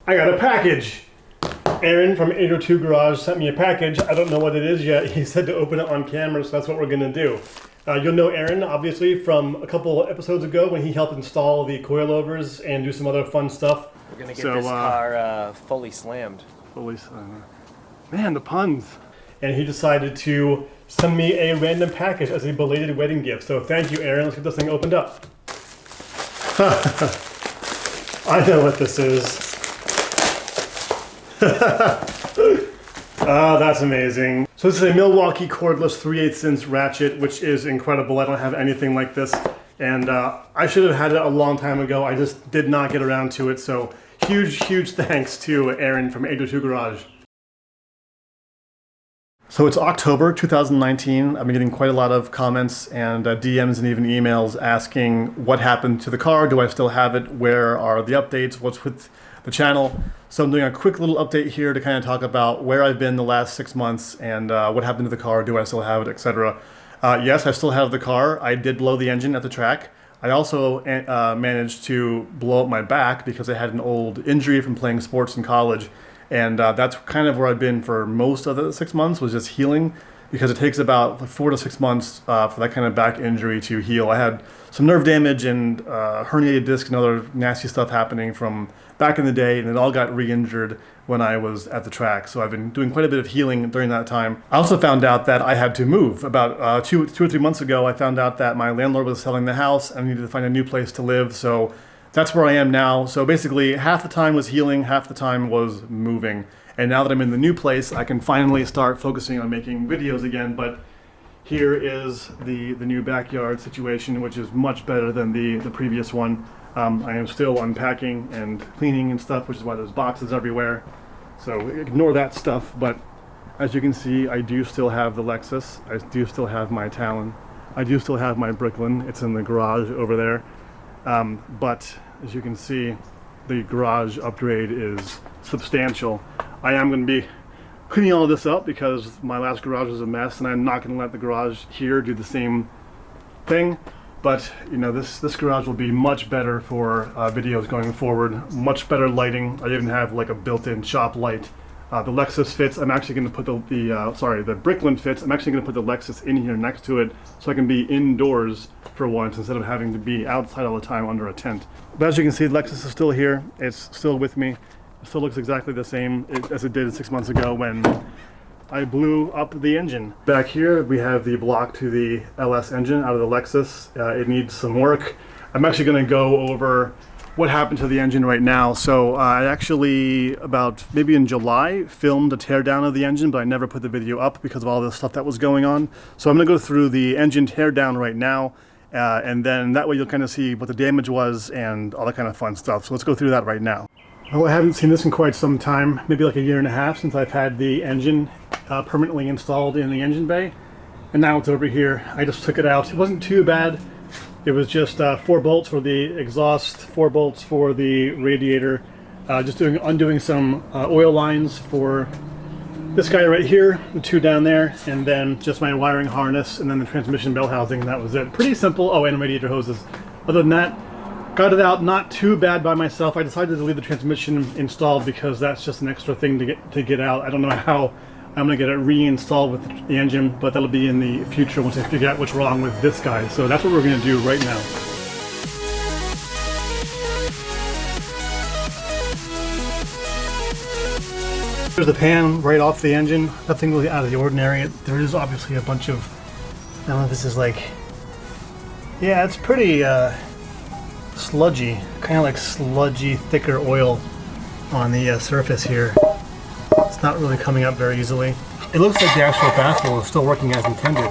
I got a package. Aaron from 802 Garage sent me a package. I don't know what it is yet. He said to open it on camera, so that's what we're gonna do. You'll know Aaron, obviously, from a couple episodes ago when he helped install the coilovers and do some other fun stuff. We're gonna get this car fully slammed. Man, the puns. And he decided to send me a random package as a belated wedding gift. So thank you, Aaron. Let's get this thing opened up. I know what this is. Oh, that's amazing. So this is a Milwaukee cordless 3/8 inch ratchet, which is incredible. I don't have anything like this. And I should have had it a long time ago. I just did not get around to it. So huge thanks to Aaron from 802 Garage. So it's October 2019. I've been getting quite a lot of comments and DMs and even emails asking what happened to the car. Do I still have it? Where are the updates? What's with the channel? So I'm doing a quick little update here to kind of talk about where I've been the last 6 months and what happened to the car. Do I still have it, etc. Yes, I still have the car. I did blow the engine at the track. I also managed to blow up my back because I had an old injury from playing sports in college. And that's kind of where I've been for most of the 6 months, was just healing, because it takes about 4 to 6 months for that kind of back injury to heal. I had some nerve damage and herniated disc and other nasty stuff happening from back in the day, and it all got re-injured when I was at the track. So I've been doing quite a bit of healing during that time. I also found out that I had to move. About two or three months ago, I found out that my landlord was selling the house and I needed to find a new place to live. So that's where I am now. So basically half the time was healing, half the time was moving. And now that I'm in the new place, I can finally start focusing on making videos again. But here is the new backyard situation, which is much better than the previous one. I am still unpacking and cleaning and stuff, which is why there's boxes everywhere. So ignore that stuff. But as you can see, I do still have the Lexus. I do still have my Talon. I do still have my Bricklin. It's in the garage over there. But as you can see, the garage upgrade is substantial. I am going to be cleaning all of this up because my last garage was a mess, and I'm not going to let the garage here do the same thing. But you know, this garage will be much better for videos going forward. Much better lighting. I even have like a built-in shop light. The Lexus fits. I'm actually going to put the Bricklin fits. I'm actually going to put the Lexus in here next to it, so I can be indoors for once instead of having to be outside all the time under a tent. But as you can see, the Lexus is still here. It's still with me. It still looks exactly the same as it did 6 months ago when I blew up the engine. Back here, we have the block to the LS engine out of the Lexus. It needs some work. I'm actually going to go over what happened to the engine right now. So I actually, about maybe in July, filmed a teardown of the engine, but I never put the video up because of all the stuff that was going on. So I'm going to go through the engine teardown right now, and then that way you'll kind of see what the damage was and all that kind of fun stuff. So let's go through that right now. Well, I haven't seen this in quite some time, maybe like a year and a half since I've had the engine permanently installed in the engine bay. And now it's over here. I just took it out. It wasn't too bad. It was just 4 bolts for the exhaust, 4 bolts for the radiator, just undoing some oil lines for this guy right here, the 2 down there, and then just my wiring harness, and then the transmission bell housing, and that was it. Pretty simple. Oh, and radiator hoses. Other than that, got it out not too bad by myself. I decided to leave the transmission installed because that's just an extra thing to get out. I don't know how I'm going to get it reinstalled with the engine, but that'll be in the future once I figure out what's wrong with this guy. So that's what we're going to do right now. There's the pan right off the engine. Nothing really out of the ordinary. There is obviously a bunch of, I don't know if this is like, yeah, it's pretty sludgy, kind of like sludgy, thicker oil on the surface here. It's not really coming up very easily. It looks like the actual baffle is still working as intended.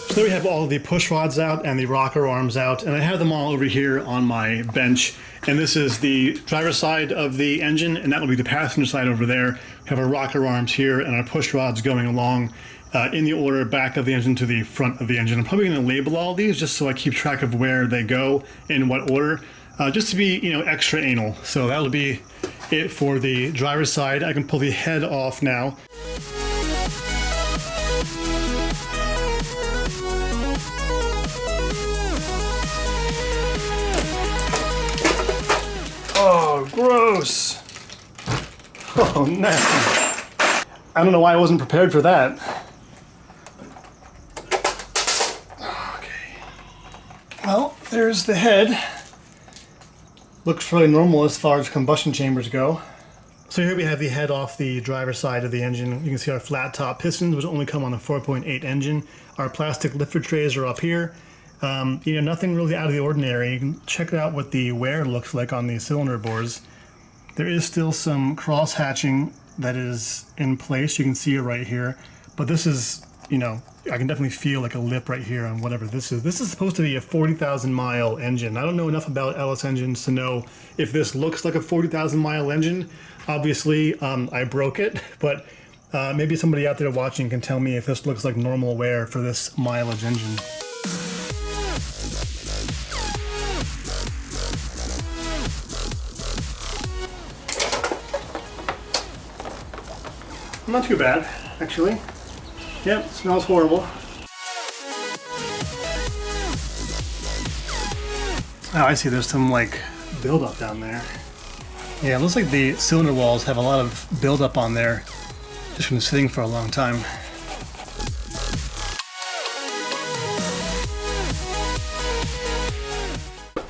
So there we have all of the push rods out and the rocker arms out, and I have them all over here on my bench. And this is the driver's side of the engine, and that will be the passenger side over there. We have our rocker arms here and our push rods going along in the order back of the engine to the front of the engine. I'm probably going to label all these just so I keep track of where they go in what order. Just to be, you know, extra anal. So that'll be it for the driver's side. I can pull the head off now. gross. Oh, nasty. I don't know why I wasn't prepared for that. Okay. Well, there's the head. Looks fairly normal as far as combustion chambers go. So here we have the head off the driver's side of the engine. You can see our flat top pistons, which only come on a 4.8 engine. Our plastic lifter trays are up here. Nothing really out of the ordinary. You can check out what the wear looks like on these cylinder bores. There is still some cross hatching that is in place. You can see it right here. But this is, I can definitely feel like a lip right here on whatever this is. This is supposed to be a 40,000 mile engine. I don't know enough about LS engines to know if this looks like a 40,000 mile engine. Obviously, I broke it, but maybe somebody out there watching can tell me if this looks like normal wear for this mileage engine. Not too bad, actually. Yep, smells horrible. Oh, I see, there's some buildup down there. Yeah, it looks like the cylinder walls have a lot of buildup on there just from sitting for a long time.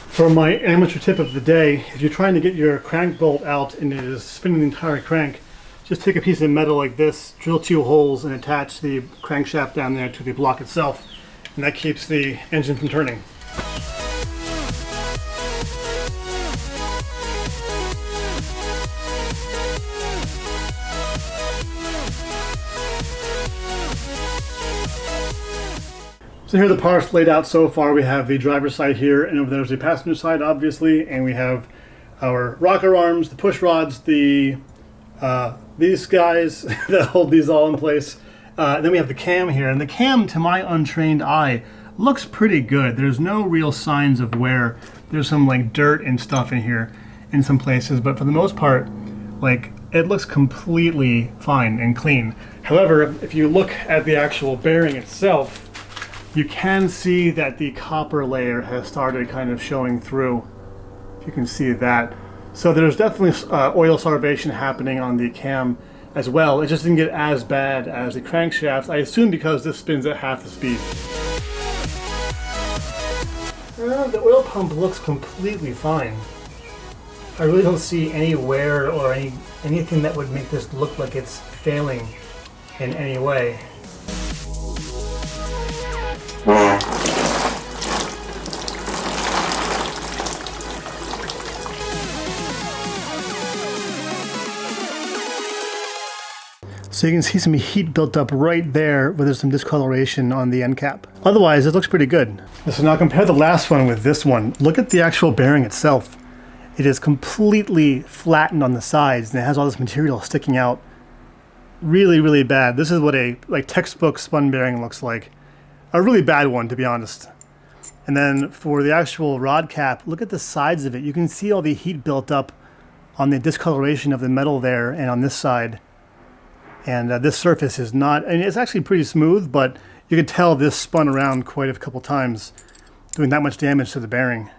For my amateur tip of the day, if you're trying to get your crank bolt out and it is spinning the entire crank, just take a piece of metal like this, drill 2 holes, and attach the crankshaft down there to the block itself, and that keeps the engine from turning. So here are the parts laid out so far. We have the driver's side here, and over there's the passenger side, obviously, and we have our rocker arms, the push rods, these guys that hold these all in place. Then we have the cam here, and the cam, to my untrained eye, looks pretty good. There's no real signs of wear. There's some dirt and stuff in here in some places, but for the most part, it looks completely fine and clean. However, if you look at the actual bearing itself, you can see that the copper layer has started kind of showing through. If you can see that. So there's definitely oil starvation happening on the cam as well. It just didn't get as bad as the crankshaft, I assume because this spins at half the speed. The oil pump looks completely fine. I really don't see any wear or anything that would make this look like it's failing in any way. So you can see some heat built up right there where there's some discoloration on the end cap. Otherwise, it looks pretty good. So now compare the last one with this one. Look at the actual bearing itself. It is completely flattened on the sides and it has all this material sticking out. Really, really bad. This is what a textbook spun bearing looks like. A really bad one, to be honest. And then for the actual rod cap, look at the sides of it. You can see all the heat built up on the discoloration of the metal there and on this side. And this surface is not, it's actually pretty smooth, but you can tell this spun around quite a couple times, doing that much damage to the bearing.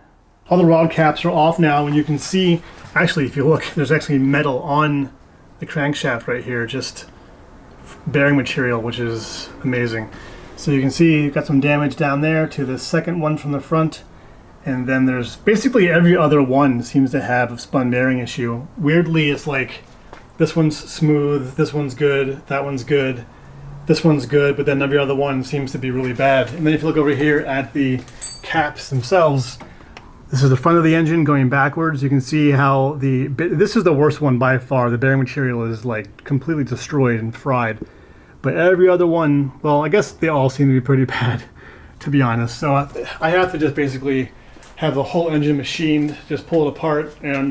All the rod caps are off now, and you can see, actually, if you look, there's actually metal on the crankshaft right here, just bearing material, which is amazing. So you can see you've got some damage down there to the second one from the front, and then there's basically every other one seems to have a spun bearing issue. Weirdly, it's this one's smooth, this one's good, that one's good, this one's good, but then every other one seems to be really bad. And then if you look over here at the caps themselves, this is the front of the engine going backwards. You can see how this is the worst one by far. The bearing material is completely destroyed and fried. But every other one, well, I guess they all seem to be pretty bad, to be honest. So I have to just basically have the whole engine machined, just pull it apart and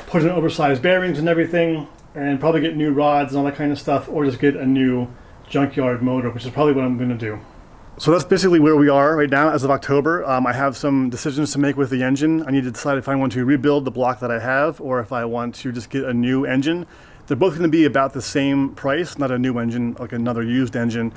put in oversized bearings and everything, and probably get new rods and all that kind of stuff, or just get a new junkyard motor, which is probably what I'm going to do. So that's basically where we are right now as of October. I have some decisions to make with the engine. I need to decide if I want to rebuild the block that I have or if I want to just get a new engine. They're both going to be about the same price, not a new engine, like another used engine.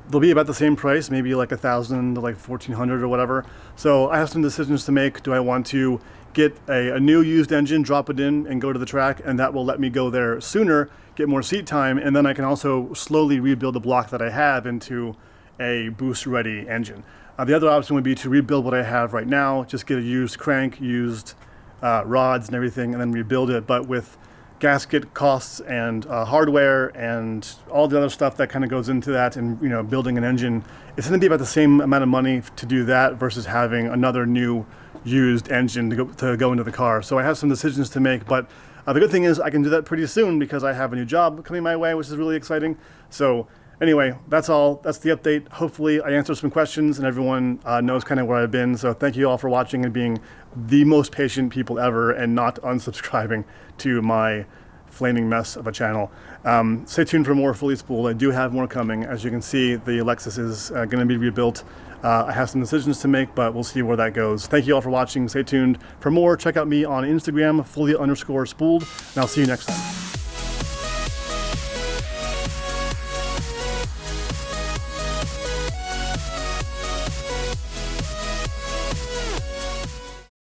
they'll be about the same price, maybe like 1,000 to like 1,400 or whatever. So I have some decisions to make. Do I want to get a new used engine, drop it in, and go to the track, and that will let me go there sooner, get more seat time, and then I can also slowly rebuild the block that I have into a boost-ready engine. The other option would be to rebuild what I have right now, just get a used crank, used rods and everything, and then rebuild it, but with gasket costs and hardware and all the other stuff that kind of goes into that, and building an engine, it's going to be about the same amount of money to do that versus having another new used engine to go into the car. So I have some decisions to make, but the good thing is I can do that pretty soon because I have a new job coming my way, which is really exciting. So anyway, that's all. That's the update. Hopefully I answered some questions and everyone knows kind of where I've been. So thank you all for watching and being the most patient people ever and not unsubscribing to my flaming mess of a channel. Stay tuned for more Fully Spooled. I do have more coming. As you can see, the Lexus is going to be rebuilt. I have some decisions to make, but we'll see where that goes. Thank you all for watching. Stay tuned for more. Check out me on Instagram, fully_spooled, and I'll see you next time.